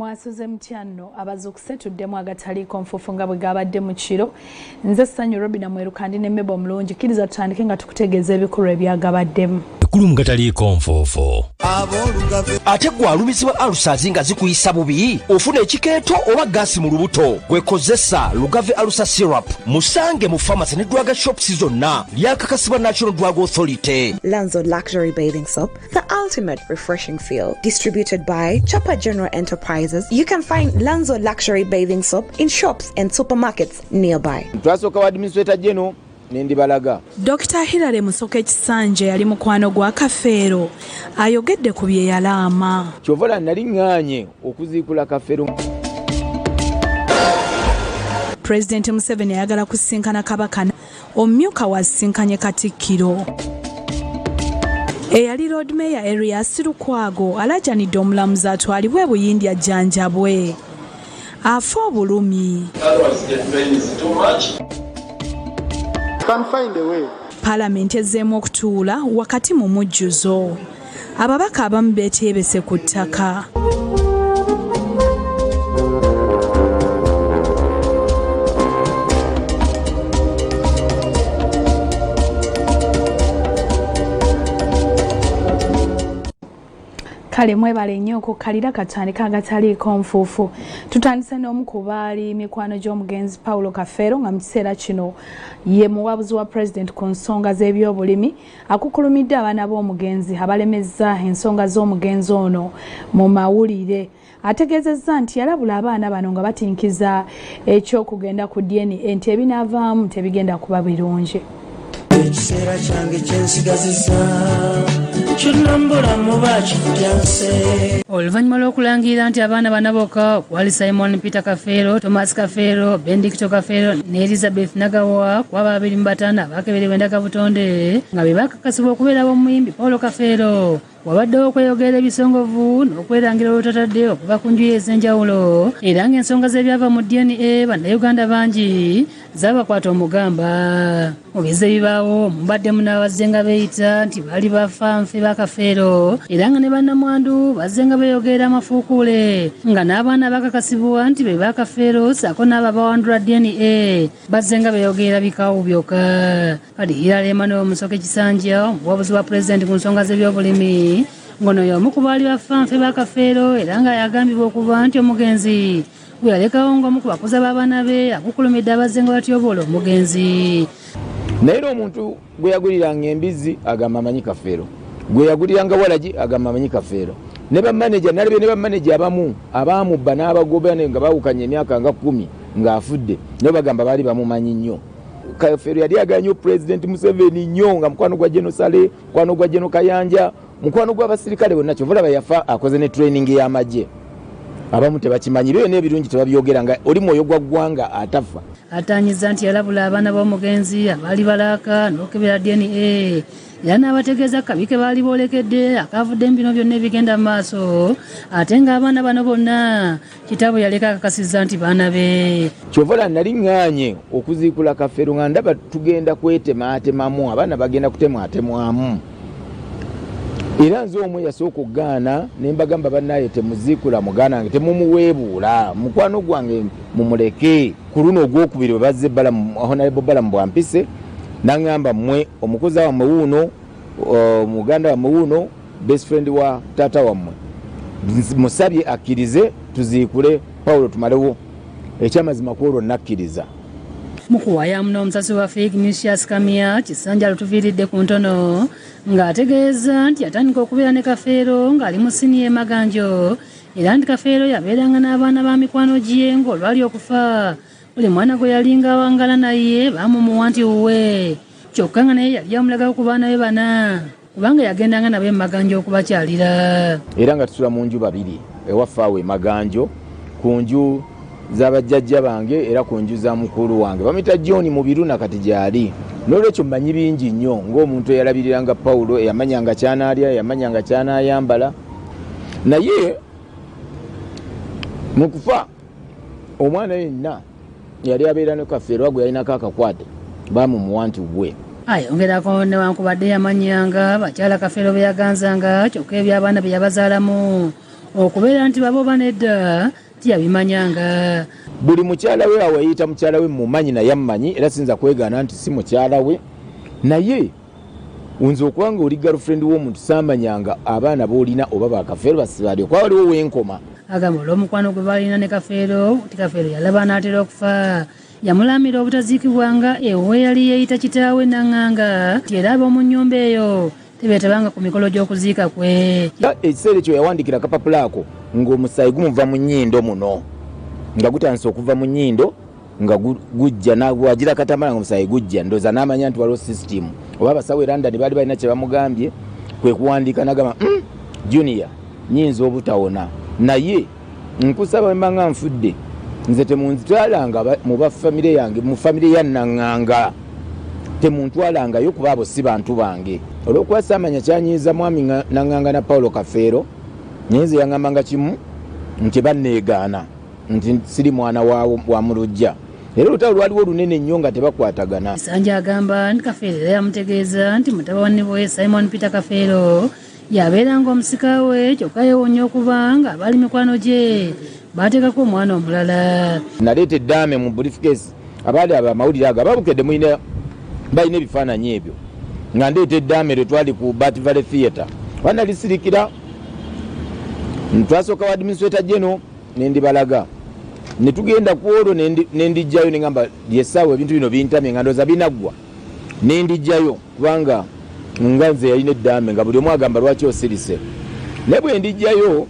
Mwasuze mtyano abazukuse tuddemu agataliiko nfufu nga bwe gabadde mu kiro. Nze Sanyu Robina Mweru kandi ne Mebo Mulungi kiriza tutandike nga tukutegeeza ebikulu ebyagabaddemu. Ekulu mu gataliiko nfufu. Ate gwe alumizibwa alusazi nga zikuyisa bubi ofuna ekikeeto oba gaasi mu lubuto gwekozesa Lugave Alusa Syrup musange mu pharmacy ne drug shops zonna lyakakasibwa National Drug Authority. Lanzo Luxury Bathing Soap, the ultimate refreshing feel. Distributed by Chopper General Enterprises. You can find Lanzo Luxury Bathing Soap in shops and supermarkets nearby. Twasoka wa administrator general Nendibalaga. Dr. Hilary Musoke Kisanje yali mukwano gwa Kafeero ayogedde ku bye yalaama. Kyovola nali nganye okuziikula Kafeero. President Museveni ayagala kusinkana Kabaka omumyuka wasinkanye Katikkiro. Eyali Road Mayor Erias Lukwago alajanidde omulamuzi atwalibwe Buyindi ajjanjabwe. Afa obulumi. Paalamenti ezzeemu okutuula wakati mu mujjuzo. Ababaka abamu beeteebese ku ttaka. Kale mwebale nnyo okukkalira katandika agataliiko nfuufu. Tutandise n'omu ku baali mikwano gy'omugenzi Paulo Kafeero nga mu kiseera kino ye muwabuzi wa President ku nsonga z'ebyobulimi akukulumidde abaana b'omugenzi abalemezza ensonga z'omugenzi ono mu mawulire. Ategeezezza nti yalabula abaana bano nga batinkiza eky'okugenda ku DNA nti ebinaavaamu tebigenda kuba birungi. Ekiseera kyange kyensigazizza kyonnambula mubaaki kutyanse. Oluvannyuma lw'okulangirira nti abaana bana bokka wali Simon Peter Kafeero, Thomas Kafeero, Benedicto Kafeero ne Elizabeth Nagawa kwaba 25 abakeberebwa endagabutonde nga be bakakasibwa okubeera b'omuyimbi Paulo Kafeero. Wabaddewo okweyogera ebisongovu n'okwerangira olutotadde okuva ku njuyi ez'enjawulo era ng'ensonga z'ebyava mu DNA bannayuganda bangi zaabakwata omugamba. Mu bize bibaawo mubaddemu n'abazze nga beeyita nti baali bafanfe ba Kafeero era nga ne bannamwandu bazze nga beeyogera amafuukuule nga n'abaana bakakasibwa nti be ba Kafeero ssaako n'abo abawandula DNA bazze nga beeyogera bikaawu byokka. Kati Hilary Emmanuel Musoke Kisanja omuwabuzi wa Pulezidenti ku nsonga z'ebyobulimi ngono y'omu ku baali bafanfe ba Kafeero era nga yagambibwa okuba nti omugenzi gwe yalekawo ng'omu ku bakuza b'abaana be akukulumidde abazze nga batyoboola omugenzi. Naye omuntu gwe yaguliranga embizzi agamba amanyi Kafeero, gwe yaguliranga walagi agamba amanyi Kafeero. Ne bamaneja nalabye ne bamaneja abamu abaamubba n'abagoba nga bawukanye emyaka nga 10 ng'afudde nabo bagamba baali bamumanyi nnyo. Kafeero yali aganya President Museveni nnyo nga mukwano gwa General Sale, mukwano gwa General Kayanja, mukwano gw'abasirikale bonna kyovola bayafa akoze ne training y'amagye. Abamu tebakimanyi byo n'ebirungi tebabyogera nga oli mwoyo gwa ggwanga atafa. Ataanyiza nti yalabula abaana b'omugenzi abaali balaaka n'okebera DNA era n'abategeeza kabi ke baali boolekedde akaavudde bino byonna ebigenda mu maaso ate ng'abaana bano bonna kitabo yaleka akakasizza nti baana be. Kyovola nali nganye okuziikula Kafeero nga ndaba tugenda kwetematemamu abaana bagenda kutemwatemwamu. Era nze omwe yasooka okugaana ne mbagamba bannaye temuziikula mugaana nge temumuweebuula mukwano gwange mumuleke ku luno ogwokubiri bwe bazze Honorable Balamu Bwampise n'angamba mmwe omukozi wammwe wuuno muganda wammwe wuuno best friend wa taata wammwe musabye akkirize tuziikule Paulo tumalewo ekyamazima kwolwo nakkiriza. Mukuwayamu n'omusasi wa Fake Nisius Kamya Kisanja lutuviiridde ku ntono ng'ategeeza nti yatandika okubeera ne Kafeero ng'ali mu siniya Maganjo era nti Kafeero yabeeranga n'abaana ba mikwano gye ng'olwali okufa buli mwana gwe yalinga awangala naye baamumuwa nti wuwe kyokka nga naye yali yamulagawo ku baana be bana kubanga yagendanga nabo e Maganjo okubakyalira. Era nga tusula mu nju babiri ewaffe awo e Maganjo ku nju z'abajjajja bange era ku nju za mukulu wange bamita John mu biruna kati gyali. N'olwekyo mmanyi bingi nnyo ng'omuntu eyalabiriranga Paulo eyamanyanga kyanaalya yamanyanga kyanaayambala naye mu kufa omwana yenna yali abeera ne Kafeero gwe yalinako akakwate baamumuwa nti gwe. Ayongerako newankubadde yamanyanga bakyala Kafeero be yaganzanga kyokka eby'abaana bye yabazaalamu okubeera nti babo banedda tiyabimanyanga. Buli mukyala we awayita mukyala we mumanyi naye ammanyi era sinza kwegaana nti si mukyala we naye unze okubanga oli girlfriend w'omuntu saamanyanga abaana boolina oba bakafeero basibaali okuba waliwo wenkoma. Agamba olw'omukwano gwe balina ne Kafeero ti Kafeero yalaba n'atera okufa yamulamira obutaziikibwanga ewe yali yeeyita kitaawe Naŋŋanga ti era ab'omu nnyumba eyo tebeetabanga ku mikolo gy'okuziika kwe. Ekiseera ekyo yawandikira akapapula ako ng'omusaayi gumuva mu nnyindo muno nga gutandise okuva mu nnyindo nga gujja wagira katambala nga omusaayi gujja ndooza n'amanya nti waliwo sisitimu oba abasawo e London baali balina kye bamugambye kwe kuwandiika n'agamba Junior nnyinza obutawona naye nkusaba wemba nga nfudde nze temunzitwalanga mu bafamire yange mu famire ya Naŋŋanga temuntwalangayo kuba abo si bantu bange. Olw'okuba saamanya kyanyiiza mwami Naŋŋanga na Paulo Kafeero nyenze yaŋŋambanga kimu nti banneegaana nti siri mwana wa mulujja era olutalo lwaliwo lunene nnyo nga tebakwatagana. Kisanja agamba nti Kafeero era yamutegeeza nti mutabani we Simon Peter Kafeero yabeeranga omusika we kyokka yeewoonya okuba nga abaali mikwano gye baateekako omwana omulala. Naleeta eddaame mu briefcase abaali abamawulire ago ababukedde balina ebifaananyi ebyo nga ndeeta eddaame lwe twali ku Bat Valley Theatre wanalisirikira twasooka wa administrator general nendibalaga ne tugenda ku olwo nendijjayo nengamba lyessaawa ebintu bino bintamye nga ndooza binaggwa nendijjayo kubanga nga nze yalina eddaame nga buli omu agamba lwaki osirise naye bwe ndijjayo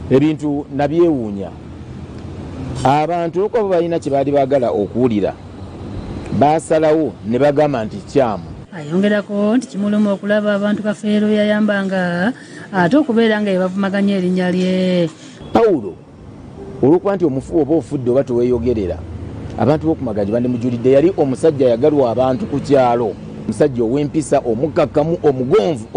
ebintu nabyewuunya abantu olwokuba balina kye baali baagala okuwulira baasalawo ne bagamba nti kyamu. Ayongerako nti kimuluma okulaba abantu Kafeero yayambanga ate okubeera nga yebavumaganya erinnya lye. Pawulo olwokuba nti omufu oba ofudde oba teweeyogerera abantu b'okumaganya bandimujulidde yali omusajja yagalwa abantu ku kyalo omusajja ow'empisa omukakkamu omugonvu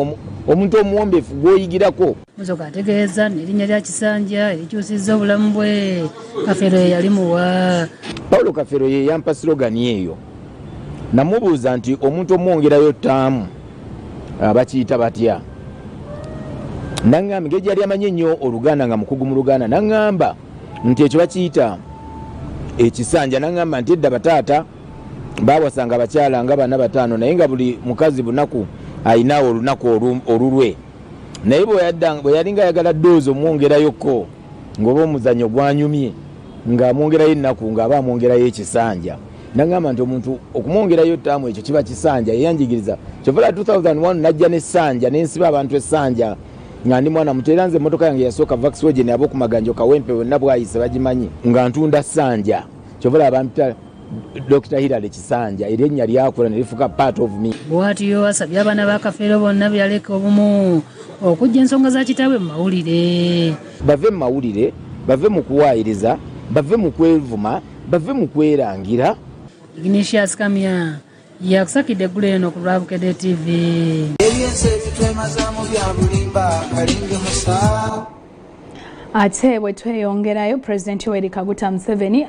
omuntu omuwombeefu gw'oyigirako. Musoka ategeeza n'erinnya lya Kisanja erikyusizza obulamu bwe. Kafeero ye yali muwa. Paulo Kafeero ye yampa slogani eyo namubuuza nti omuntu omwongerayo ttaamu bakiyita batya. Naŋŋamba ngeri yali amanye ennyo Oluganda nga mukugu mu Luganda naŋŋamba nti ekyo bakiyita ekisanja. Naŋŋamba nti edda bataata baawasanga abakyala nga 4-5 naye nga buli mukazi bunaku ayinaawo olunaku olulwe naye bwe yalinga ayagala ddoozi omwongerayoko ng'oba omuzannyo gwanyumye ng'amwongerayo ennaku ng'aba amwongerayo ekisanja. Naŋŋamba nti omuntu okumwongerayo ttaamu ekyo kiba kisanja yeyanjigiriza kyovala 2001 najja n'essanja nensiba abantu essanja nga ndi mwana muto era nze emmotoka yange yasooka Volkswagen ab'okumaganjo kawempe bonna bwayise bagimanyi nga ntunda ssanja kyovala abampita Dr. Hilary Kisanja erinnya lyakula ne lifuka part of me. Bw'atyo asabye abaana ba Kafeero bonna byaleka obumu okujja ensonga za kitaabwe mu mawulire. Bave mu mawulire bave mu kuwaayiriza bave mu kwevuma bave mu kwerangira. Ignatius Kamya yakusakidde eggulu eno ku Lwabukedde TV. ebyensi ebitwemazaamu bya bulimba kalinge musa. Ate bwe tweyongerayo Pulezidenti Yoweri Kaguta Museveni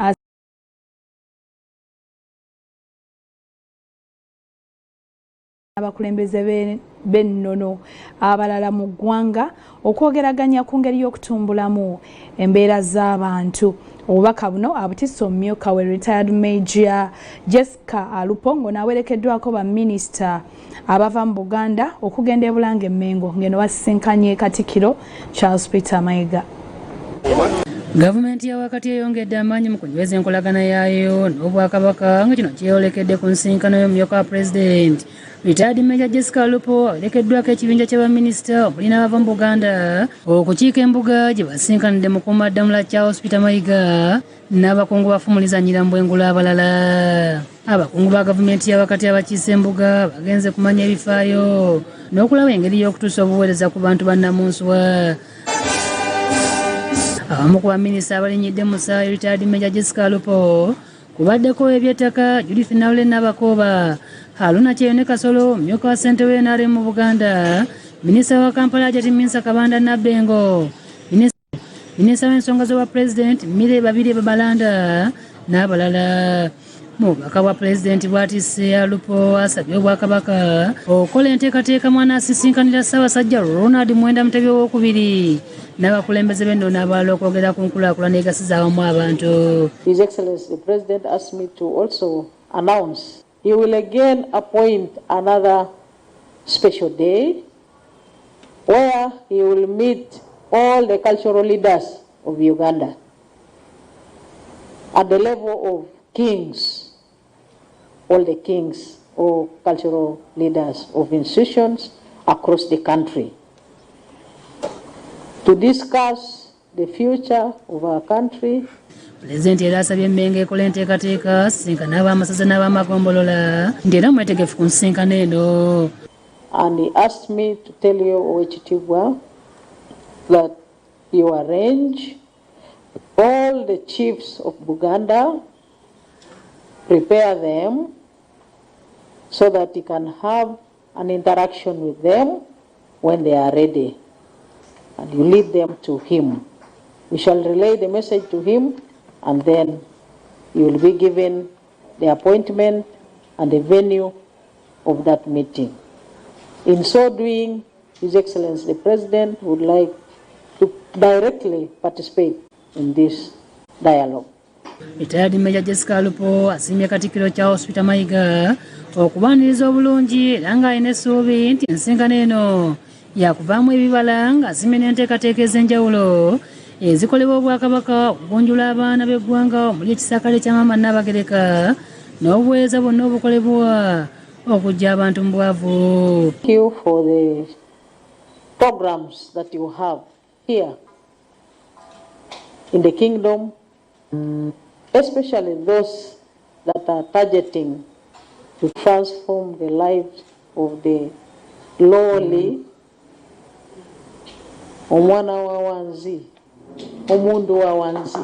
abakulembeze b'ennono abalala mu ggwanga okwogeraganya ku ngeri y'okutumbulamu embeera z'abantu. Obubaka buno abutisse omumyuka we retired Major Jessica Alupongo n'awerekeddwako baminisita abava mu Buganda okugenda e Bulange Mmengo ng'eno basisinkanye Katikkiro Charles Peter Mayiga. Gavumenti ya wakati eyongedde amaanyi mu kunyweza enkolagana yaayo n'Obwakabaka nga kino kyeyolekedde ku nsinkano y'omumyuka wa Pulezidenti retired Major Jessica Alupo awerekeddwako ekibinja ky'abaminisita omuli n'abava mu Buganda okukiika embuga gye basinkanidde mukuumaddamula Charles Peter Mayiga n'abakungu bafumulizanyira mu bwengula abalala. Abakungu ba gavumenti ya wakati abakiise embuga bagenze kumanya ebifaayo n'okulaba engeri y'okutuusa obuweereza ku bantu bannamunswa. Abamu ku baminisita abalinyidde Musa retired Major Jessica Alupo kubaddeko eby'ettaka Judith Nawule Nabakooba, Haruna Kyeyune Kasolo, myuka wa ssentebe w'NRM mu Buganda, minisita wa Kampala Jati Minsa Kabanda Nabbengo, minisita w'ensonga z'obwa Pulezidenti Mire Babirye Babalanda n'abalala. mubaka bwa pulezidenti bwatise Alupo asabye obwakabaka okola enteekateeka mwana asisinkanira Ssaabasajja Ronald Muwenda Mutebi owookubiri n'abakulembeze b'ennono abalala okwogera ku nkulaakulana egasiza awamu abantu. His Excellency the President asked me to also announce he will again appoint another special day where he will meet all the cultural leaders of Uganda at the level of kings, all the kings or cultural leaders of institutions across the country to discuss the future of our country. Pulezidenti era asabye Mmengo ekola enteekateeka sisinkana ab'amasaza n'ab'amagombolola nti era mwetegefu ku nsisinkano eno. And he asked me to tell you, Owekitiibwa, that you arrange all the chiefs of Buganda, prepare them so that you can have an interaction with them when they are ready. And you lead them to him. We shall relay the message to him, and then you will be given the appointment and the venue of that meeting. In so doing, His Excellency the President would like to directly participate in this dialogue. Retired Major Jessica Alupo asiimye Katikkiro Charles Peter Mayiga okubaaniriza obulungi era ng'alina essuubi nti ensisinkano eno yakuvaamu ebibala ng'asiimye n'enteekateeka ez'enjawulo ezikolebwa Obwakabaka okugunjula abaana b'eggwanga omuli ekisakale kya Maama Nnaabagereka n'obuweereza bwonna obukolebwa okujja abantu mu bwavu. Thank you for the programs that you have here in the kingdom, especially those that are targeting to transform the lives of the lowly. Omwana wa wanzi, omundu wa wanzi,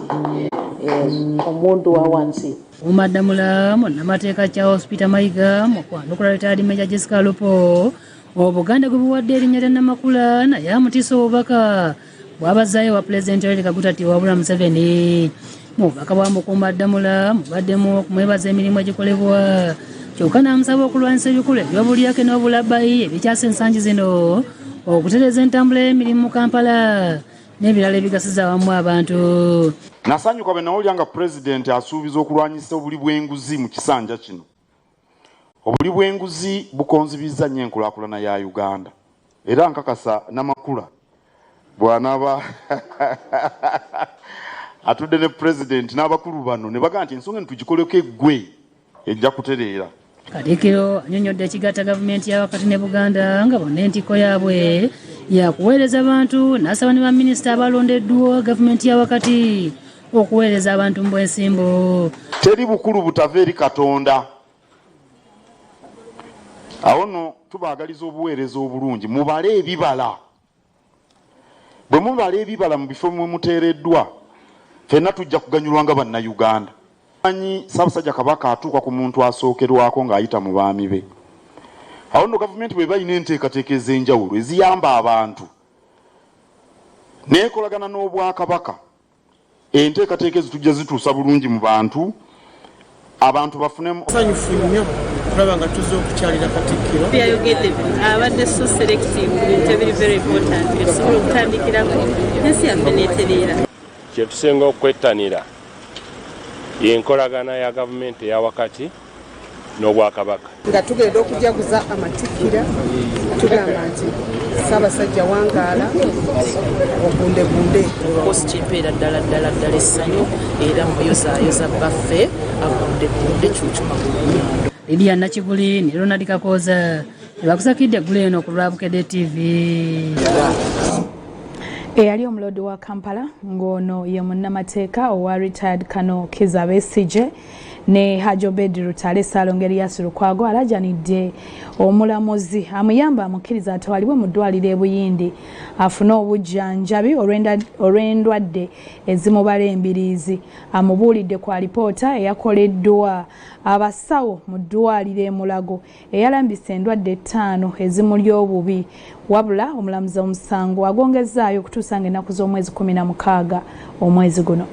yes, omundu wa wanzi. Umadamula munnamateeka Charles Peter Mayiga mu kwanukula Retired Major Jessica Alupo Obuganda gwe buwadde erinnya lya Namakula naye amutiisa obubaka bw'abazaayo wa Pulezidenti Yoweri Kaguta Tiwabula Museveni. Mu bubaka bwa Mukuumaddamula mubaddemu okumwebaza emirimu egikolebwa kyokka n'amusaba okulwanyisa ebikulu eby'obulyake n'obulabbayi ebikyasa ensangi zino okutereeza entambula y'emirimu mu Kampala n'ebirala ebigasiza awamu abantu. Nasanyuka bwe nawulira nga Pulezidenti asuubiza okulwanyisa obuli bw'enguzi mu kisanja kino. Obuli bw'enguzi bukonzibizza nnyo enkulaakulana ya Uganda. Era nkakasa Namakula bw'anaaba atudde ne Pulezidenti n'abakulu bano ne bagamba nti ensonga tugikoleko eggwe ejja kutereera. Katikkiro annyonnyodde ekigatta gavumenti ya wakati ne Buganda nga bonna entikko yaabwe yakuweereza abantu n'asaba ne baminisita abalondeddwa gavumenti ya wakati okuweereza abantu mu bwesimbu. Teri bukulu butava eri Katonda. Awo nno tubaagaliza obuweereza obulungi mubale ebibala. Bwe mubala ebibala mu bifo mwe muteereddwa ffenna tujja kuganyulwa nga bannayuganda. Ssaabasajja Kabaka atuuka ku muntu asookerwako ng'ayita mu baami be. Awo nno gavumenti bwe balina enteekateeka ez'enjawulo eziyamba abantu n'ekolagana n'Obwakabaka enteekateeka ezitujja zituusa bulungi mu bantu abantu bafunemu. Nsanyufu nnyo okulaba nga tuzze okukyalira Katikkiro. Byayogedde abadde so selective ku bintu ebiri very important byetusobola okutandikirako ensi yaffe n'etereera. Kye tusinga okwettanira y'enkolagana ya gavumenti eya wakati n'Obwakabaka. Nga tugenda okujaguza amatikkira tugamba nti Ssaabasajja wangaala ogundebunde. Kosi kimpeera ddala essanyu era muyozaayoza baffe agundebunde kyukyuma ku Lydia Nakiguli ne Ronald Kakooza tebakusakidde eggulu eno ku Lwabukedde TV. Eyali omulodi wa Kampala ng'ono ye munnamateeka owa retired Kano Kizza Besigye ne Haji Obed Lutale Ssaalongeriyasi Lukwago alajanidde omulamuzi amuyamba amukkiriza atwalibwe mu ddwaliro e Buyindi afune obujjanjabi olw'endwadde ezimubala embiriizi. Amubuulidde ku alipoota eyakoleddwa abasawo mu ddwaliro e Mulago eyalambisa endwadde 5 ezimulya obubi wabula omulamuzi omusango agongezaayo okutuusa ng'ennaku z'omwezi 16 omwezi guno.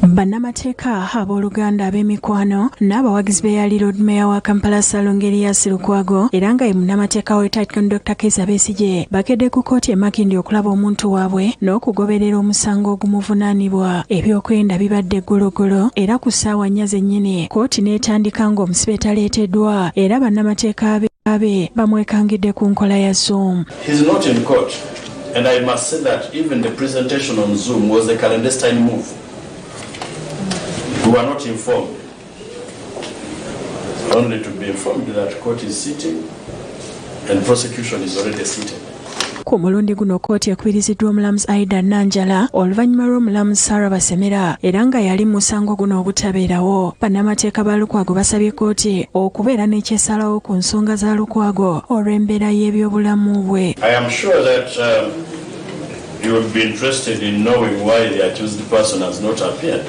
Bannamateeka abooluganda ab'emikwano n'abawagizi b'eyali Lord Mayor wa Kampala Salongerias Lukwago era nga ye munnamateeka we Titan Dr. Kizza Besigye bakedde ku kkooti e Makindye okulaba omuntu waabwe n'okugoberera omusango ogumuvunaanibwa. Ebyokwenda bibadde eggologolo era ku ssaawa 4 zennyini kkooti n'etandika ng'omusibe taleeteddwa era bannamateeka abe bamwekangidde ku nkola ya Zoom. He's not in court and I must say that even the presentation on Zoom was a clandestine move. We were not informed, only to be informed that court is sitting and prosecution is already seated. Ku mulundi guno kkooti ekubiriziddwa omulamuzi Aida Nanjala oluvannyuma lw'omulamuzi Sarah Basemera era nga yali mu musango guno obutabeerawo. Bannamateeka ba Lukwago basabye kkooti okubeera n'ekyesalawo ku nsonga za Lukwago olw'embeera y'ebyobulamu bwe. I am sure that you would be interested in knowing why the accused person has not appeared.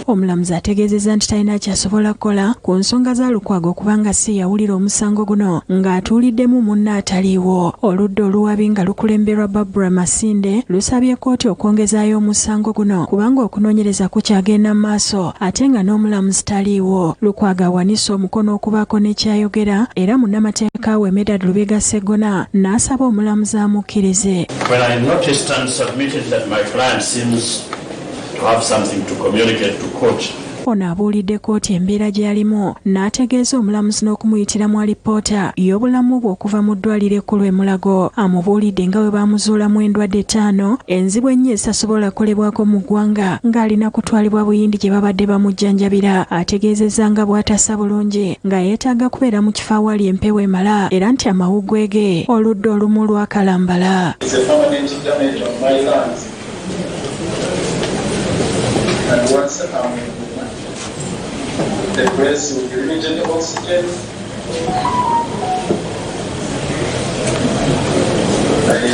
Omulamuzi ategeezezza nti talina kyasobola kukola ku nsonga za Lukwago kubanga si yawulira omusango guno ng'atuuliddemu munne ataliiwo. Oludda oluwabi nga lukulemberwa Barbara Masinde lusabye kkooti okwongezaayo omusango guno kubanga okunoonyereza kukyagenda mu maaso ate nga n'omulamuzi taliiwo. Lukwago awanise omukono okubaako n'ekyayogera era munnamateeka we Medad Lubega Segona n'asaba omulamuzi amukkirize. When I noticed and submitted that my client seems to have something to communicate to court. Ono abuulidde kkooti embeera gye yalimu n'ategeeza omulamuzi n'okumuyitiramu alipoota y'obulamu bwe okuva mu ddwaliro ekkulu e Mulago. Amubuulidde nga bwe baamuzuulamu endwadde 5 enzibu ennyo ezitasobola kukolebwako mu ggwanga ng'alina kutwalibwa Buyindi gye babadde bamujjanjabira. Ategeezezza nga bw'atassa bulungi nga yeetaaga kubeera mu kifo awali empewo emala era nti amawuggwe ge oludda olumu lwakalambala. And once the breast will be limited oxygen, I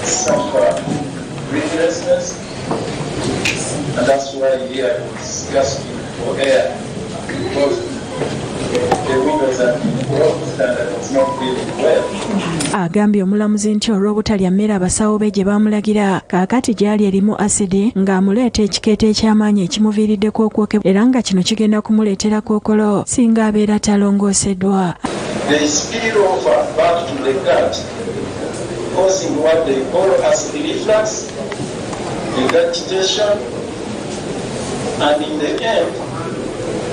suffer breathlessness, and that's why here I was gasping for air because the windows are closed and I was not feeling well. Agambye omulamuzi nti olw'obutalya mmere abasawo be gye baamulagira kaakati gyali erimu asidi ng'amuleeta ekikeeta eky'amaanyi ekimuviiriddeko okwokebwa era nga kino kigenda kumuleetera kookolo singa abeera talongooseddwa. They spill over back to the gut, causing what they call acid reflux, regurgitation, and in the end,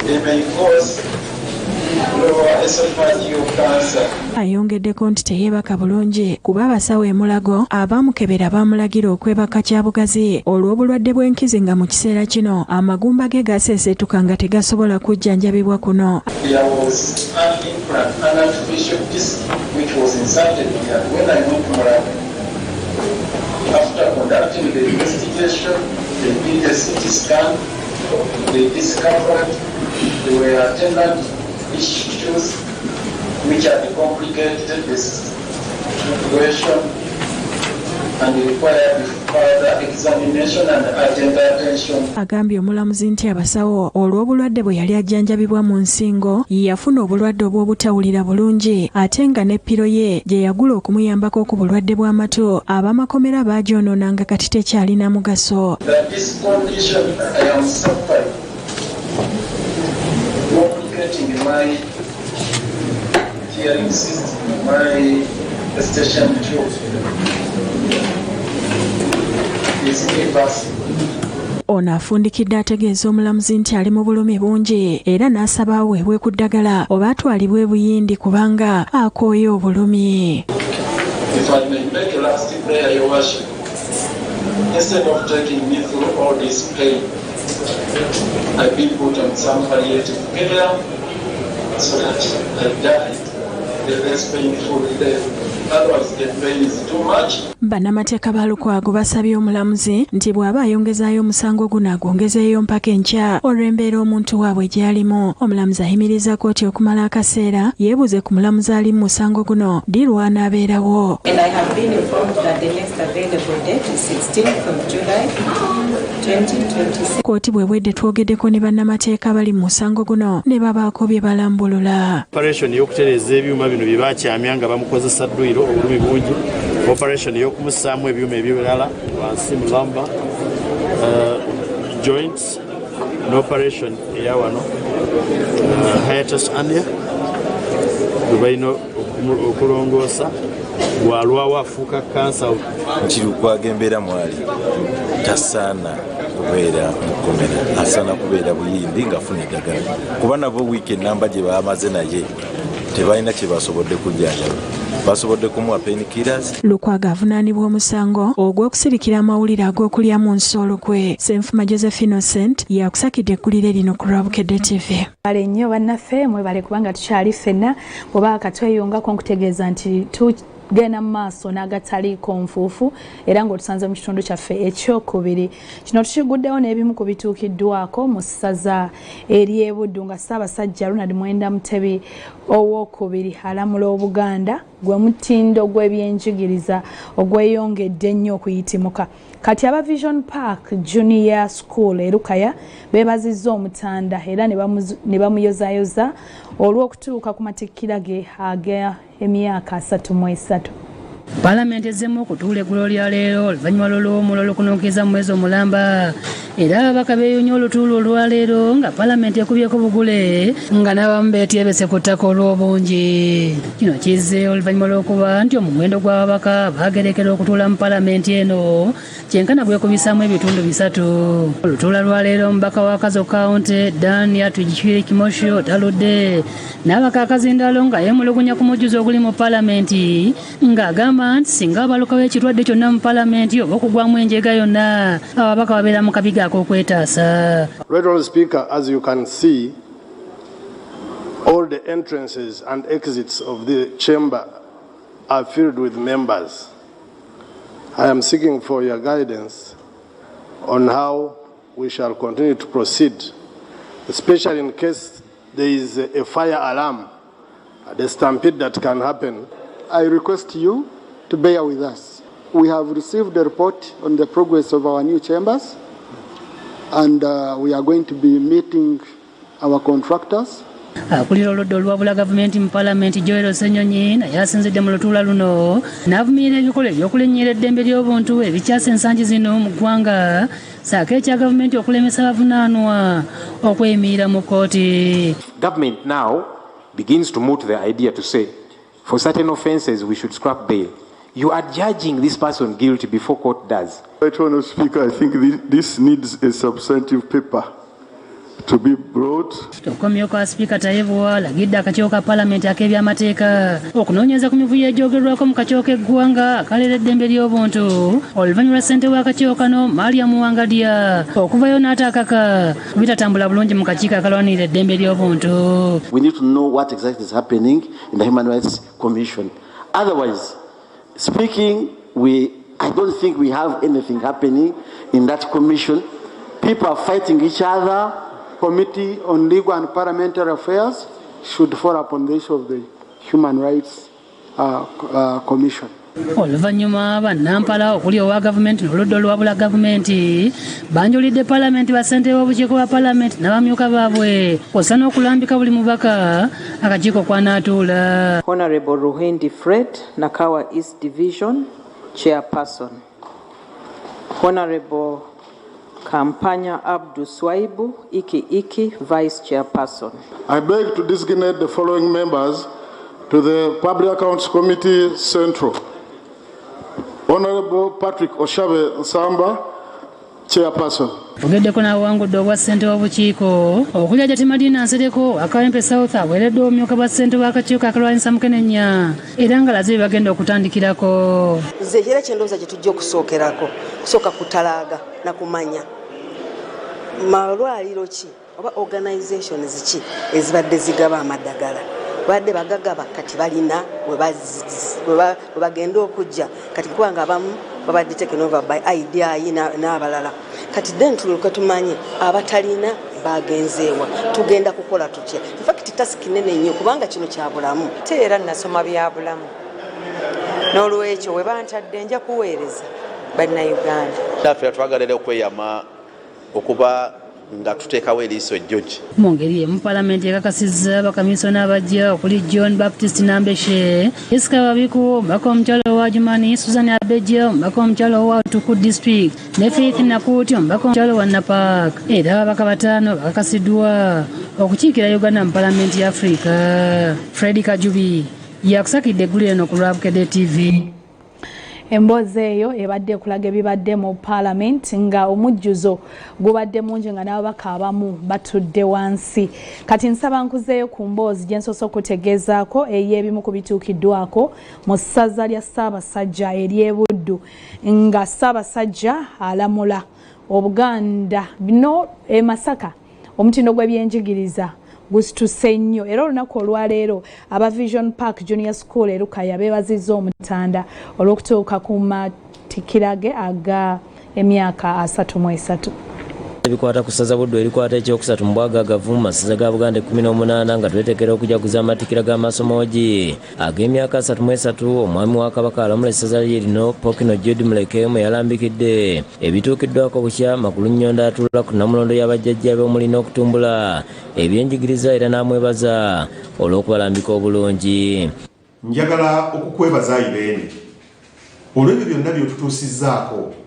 they may cause lower esophageal cancer. Ayongeddeko nti teyeebaka bulungi kuba abasawo e Mulago abaamukebera baamulagira okwebaka kya bugazi olw'obulwadde bw'enkizi nga mu kiseera kino amagumba ge gaseeseetuka nga tegasobola kujjanjabibwa kuno. There was an implant, an artificial disc, which was inserted here when I went to Mulago. After conducting the investigation, they did a CT scan, they discovered there were attendant issues which had complicated this situation and required further examination and urgent attention. Agambye omulamuzi nti abasawo olw'obulwadde bwe yali ajjanjabibwa mu nsingo yafuna obulwadde obw'obutawulira bulungi ate nga n'eppiro ye gye yagula okumuyambako ku bulwadde bw'amatu ab'amakomera baagyonoona nga kati tekyalina mugaso. That this condition I am suffering complicating my hearing system, my station tube is irreversible. Ono afundikidde ategeeza omulamuzi nti ali mu bulumi bungi era n'asaba aweebwe ku ddagala oba atwalibwe Buyindi kubanga akooye obulumi. If I may make a last prayer, Your Worship, instead of taking me through all this pain, I've been put on some palliative care so that I die the less painful death. Otherwise the pain is too much. Bannamateeka ba Lukwago basabye omulamuzi nti bw'aba ayongezaayo omusango guno agwongezeeyo mpaka enkya olw'embeera omuntu waabwe gy'alimu. Omulamuzi ayimiriza kkooti okumala akaseera yeebuze ku mulamuzi ali mu musango guno ddi lw'anaabeerawo. And I have been informed that the next available date is 16th of July 2026. Kkooti bw'ebwedde twogeddeko ne bannamateeka bali mu musango guno ne babaako bye balambulula. Operation y'okutereeza ebyuma bino bye baakyamya nga bamukozesa dduyiro obulumi bungi operation y'okumussaamu ebyuma ebirala wansi mu lumbar joints n'operation eya wano hiatus hernia gwe balina okulongoosa bwalwawo afuuka kansa. Nti Lukwago embeera mwali tasaana kubeera mukomera, asaana kubeera Buyindi ng'afuna eddagala kuba nabo wiiki enamba gye baamaze naye tebalina kye basobodde kujjanjaba, basobodde kumuwa painkillers. Lukwago avunaanibwa omusango ogw'okusirikira amawulire ag'okulya mu nsolo kwe. Ssenfuma Joseph Innocent yakusakidde eggulire lino ku Lwabukedde TV. Bale nnyo bannaffe mwebale kubanga tukyali ffenna bw'oba akatweyongako nkutegeeza nti genda mu maaso n'agataliiko nfuufu era ng'otusanze mu kitundu kyaffe ekyokubiri. Kino tukiguddewo n'ebimu ku bituukiddwako mu ssaza ery'e Buddu nga Ssaabasajja Ronald Mwenda Mutebi owookubiri alamula Obuganda gwe mutindo gw'ebyenjigiriza ogweyongedde ennyo okuyitimuka. Kati aba Vision Park Junior School e Lukaya beebazizza Omutanda era ne bamuyozaayoza olw'okutuuka ku matikkira ge aga emyaka 33. Palamenti ezzemu okutuula eggulo lya leero oluvannyuma lw'olw'omulolo okunookeza mu mwezi omulamba era ababaka beeyonye olutuulo olwaleero nga palamenti ekubyeko bugule nga n'abamu beetyebese ku ttaka olw'obungi. Kino kizze oluvannyuma lw'okuba nti omuwendo gw'ababaka baagerekera okutuula mu palamenti eno kyenkana gwekubisaamu ebitundu 3. Olutuula lwaleero omubaka wa Kazo County Dan Yatujikire Kimosho taludde n'abaka akazindalo nga yeemulugunya ku mujjuzo oguli mu palamenti ng'agamba nti singa abalukawo ekirwadde kyonna mu palamenti oba okugwamu enjega yonna ababaka babeera mu kabi ak'okwetaasa. Right, Honourable Speaker, as you can see, all the entrances and exits of the chamber are filled with members. I am seeking for your guidance on how we shall continue to proceed, especially in case there is a fire alarm, the stampede that can happen. I request you to bear with us. We have received a report on the progress of our new chambers, and we are going to be meeting our contractors. Akulira oludda olwabula gavumenti mu palamenti Joel Ssenyonyi naye asinzidde mu lutuula luno n'avumirira ebikolwa eby'okulinnyira eddembe ly'obuntu ebikyasa ensangi zino mu ggwanga saako ekya gavumenti okulemesa abavunaanwa okweyimirira mu kkooti. Government now begins to moot the idea to say for certain offences we should scrap bail. You are judging this person guilty before court does. Right, Honourable Speaker, I think this needs a substantive paper to be brought. Tokomyo kwa Speaker Tayevu alagidde akakiiko ka palamenti ak'ebyamateeka okunoonyeza ku mivuyo egyogerwako mu kakiiko k'eggwanga akalera eddembe ly'obuntu oluvannyuma lwa ssente w'akakiiko kano Maria Muwangadya okuvayo n'atakaka bitatambula bulungi mu kakiiko akalwanirira eddembe ly'obuntu. We need to know what exactly is happening in the Human Rights Commission. Otherwise, speaking, I don't think we have anything happening in that commission. People are fighting each other. Committee on Legal and Parliamentary Affairs should fall upon the issue of the Human Rights Commission. Oluvannyuma bannampala okuli owa gavumenti n'oludda olwabula gavumenti banjulidde palamenti bassente b'obukiiko bwa palamenti n'abamyuka baabwe kw'ossa n'okulambika buli mubaka akakiiko kw'anaatuula. Honourable Ruhindi Fred, Nakawa East Division Chairperson. Honourable Kampanya Abdu Swaibu, Iki Vice Chairperson. I beg to designate the following members to the Public Accounts Committee Central. Honourable Patrick Oshabe Nsamba, Chairperson. Ogeddeko n'awangudde obwa ssente w'obukiiko okulya Jatimadina Nsereko Akawempe South aweeredde omumyuka bwa ssente w'akakiiko akalwanyisa Mukenenya era nga laze bagenda okutandikirako. Nze era kyendowooza gye tujja okusookerako kusooka kutalaaga na kumanya malwaliro ki oba organizations ki ezibadde zigaba amaddagala badde bagagaba kati balina we bagenda okujja kati kubanga abamu babadde taken over by idea n'abalala kati then tulyoka tumanye abatalina bagenzeewa tugenda kukola tutya. In fact task nene nnyo kubanga kino kya bulamu teera nasoma bya bulamu n'olwekyo we bantadde nja kuweereza bannayuganda. Naffe twagalera okweyama okuba nga tuteekawo eriiso George. Mu ngeri emu Paalamenti ekakasizza bakamisona abajja okuli John Baptist Nambeshe, Jessica Wabiku, omubaka omukyalo wa Jumani, Susan Abeja, omubaka omukyalo wa Tuku District, ne Faith Nakuti, omubaka omukyalo wa Napak. Era ababaka bataano bakakasiddwa okukiikira Uganda mu Paalamenti ya Afrika. Freddy Kajubi yakusakidde eggulu eno ku Lwabukedde TV. Emboozi eyo ebadde ekulaga ebibadde mu Parliament nga omujjuzo gubadde mungi nga n'ababaka abamu batudde wansi. Kati nsaba nkuzeeyo ku mboozi gye nsoose okutegeezaako ey'ebimu ku bituukiddwako mu ssaza lya Ssaabasajja ery'e Buddu nga Ssaabasajja alamula Obuganda bino e Masaka omutindo gw'ebyenjigiriza gusituse nnyo era olunaku olwaleero aba Vision Park Junior School erukaya beebazizza Omutanda olw'okutuuka ku matikirage aga emyaka 33. Ebikwata ku ssaza Buddu erikwata ekyokusatu mu bwagagavu mu masaza ga Buganda 18 nga twetekera okujaguza amatikira g'amasomogi ag'emyaka 33. Omwami wa Kabaka alamula essaza lye lino Pokino Jude Muleke mwe yalambikidde ebituukiddwako bukya Magulu Nnyonda atuula ku Namulondo y'abajjajja be omulina okutumbula ebyenjigiriza era n'amwebaza olw'okubalambika obulungi. Njagala okukwebaza Irene olw'ebyo byonna by'otutuusizzaako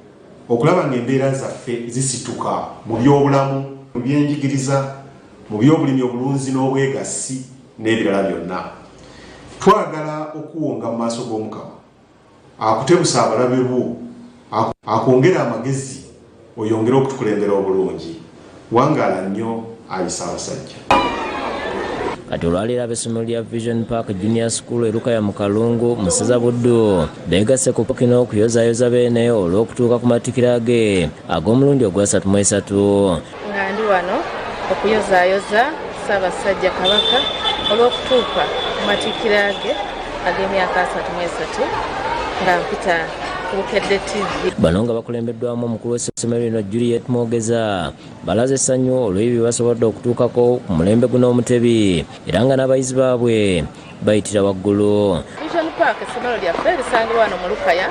okulaba ng'embeera zaffe zisituka mu by'obulamu, mu byenjigiriza, mu by'obulimi obulunzi n'obwegassi n'ebirala byonna. Twagala okuwonga mu maaso g'Omukama akutebusa abalabe bo, akwongera amagezi oyongere okutukulembera obulungi. Wangaala nnyo Ayi Ssaabasajja. Kati olwaleero ab'essomero lya Vision Park Junior School erukaya mu Kalungu mu ssaza Buddu beegasse ku Pokino okuyozaayoza beene olw'okutuuka ku matikira ge ag'omulundi ogwa 33. Nga ndi wano okuyozaayoza Ssaabasajja Kabaka olw'okutuuka ku matikira ge ag'emyaka 33 nga mpita Bukedde TV. Bano nga bakulembeddwamu omukulu w'essomero lino Juliet Mwogeza balaze essanyu olw'ebyo basobodde okutuukako ku mulembe guno omutebi era nga n'abayizi baabwe bayitira waggulu. Vision Park essomero lyaffe lisangibwa wano mu Lukaya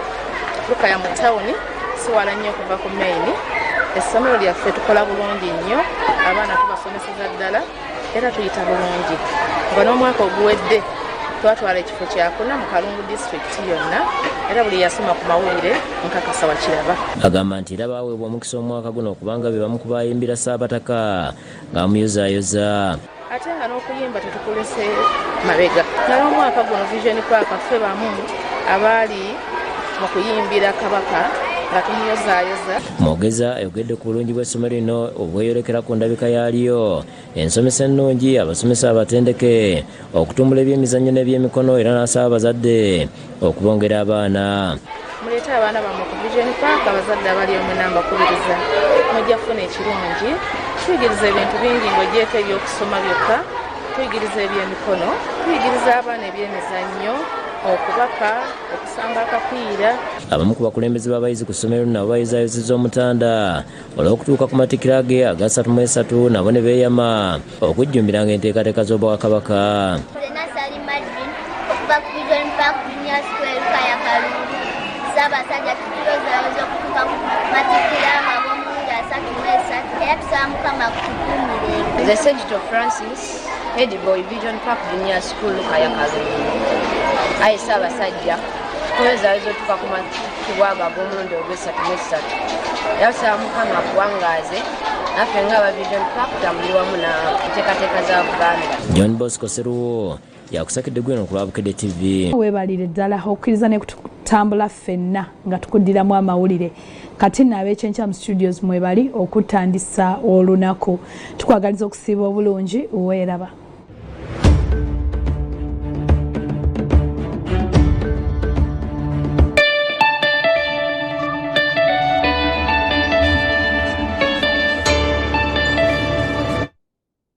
mu tawuni siwala nnyo okuva ku main. Essomero lyaffe tukola bulungi nnyo, abaana tubasomeseza ddala era tuyita bulungi. Nga n'omwaka oguwedde twatwala ekifo kyakuna mu Kalungu District yonna era buli yasoma ku mawulire nkakasa wakiraba. Agamba nti era baaweebwa omukisa omwaka guno kubanga be bamu ku bayimbira Ssaabataka ng'amuyozaayoza. Ate nga n'okuyimba tetukulese mabega. Naye omwaka guno Vision Park ffe bamu abaali mu kuyimbira Kabaka nga tumuyozaayoza. Mwogeza ayogedde ku bulungi bw'essomero lino obweyolekera ku ndabika yaalyo, ensomesa ennungi, abasomesa abatendeke, okutumbula ebyemizannyo n'ebyemikono era n'asaba abazadde okubongera abaana. Muleete abaana bammwe ku Vision Park, abazadde abali omwe n'ambakubiriza mujja kufuna ekirungi. Tuyigiriza ebintu bingi ng'ogyeko ebyokusoma byokka, tuyigiriza ebyemikono, tuyigiriza abaana ebyemizannyo, okubaka, okusamba akapiira. Abamu ku bakulembeze b'abayizi ku ssomero nabo bayizaayozezza Omutanda olw'okutuuka ku matikira ge aga 33 nabo ne beeyama okujjumbiranga enteekateeka z'Obwakabaka. Okuva ku Vision Park Junior School erukaya Kalungu, Ssaabasajja tutuyozaayoza okutuuka ku matikira ag'omulundi 33 era tusaba Mukama kutukuumire. Nze Segito Francis, Head Boy Vision Park Junior School Lukaya Kalungu. Ayi Ssaabasajja tuyozaayoza okutuuka ku matikira ag'omulundi ogw'33 era tusaba Mukama akuwangaaze naffe ng'aba Vision Park tambuli wamu na nteekateeka za Buganda. John Bosco Seruwo yakusakidde gwino ku Lwabukedde TV. Weebalire ddala okkiriza ne kutambula ffenna nga tukuddiramu amawulire. Kati nno ab'ekyenkya mu studios mwebali okutandisa olunaku. Tukwagaliza okusiiba obulungi, weeraba.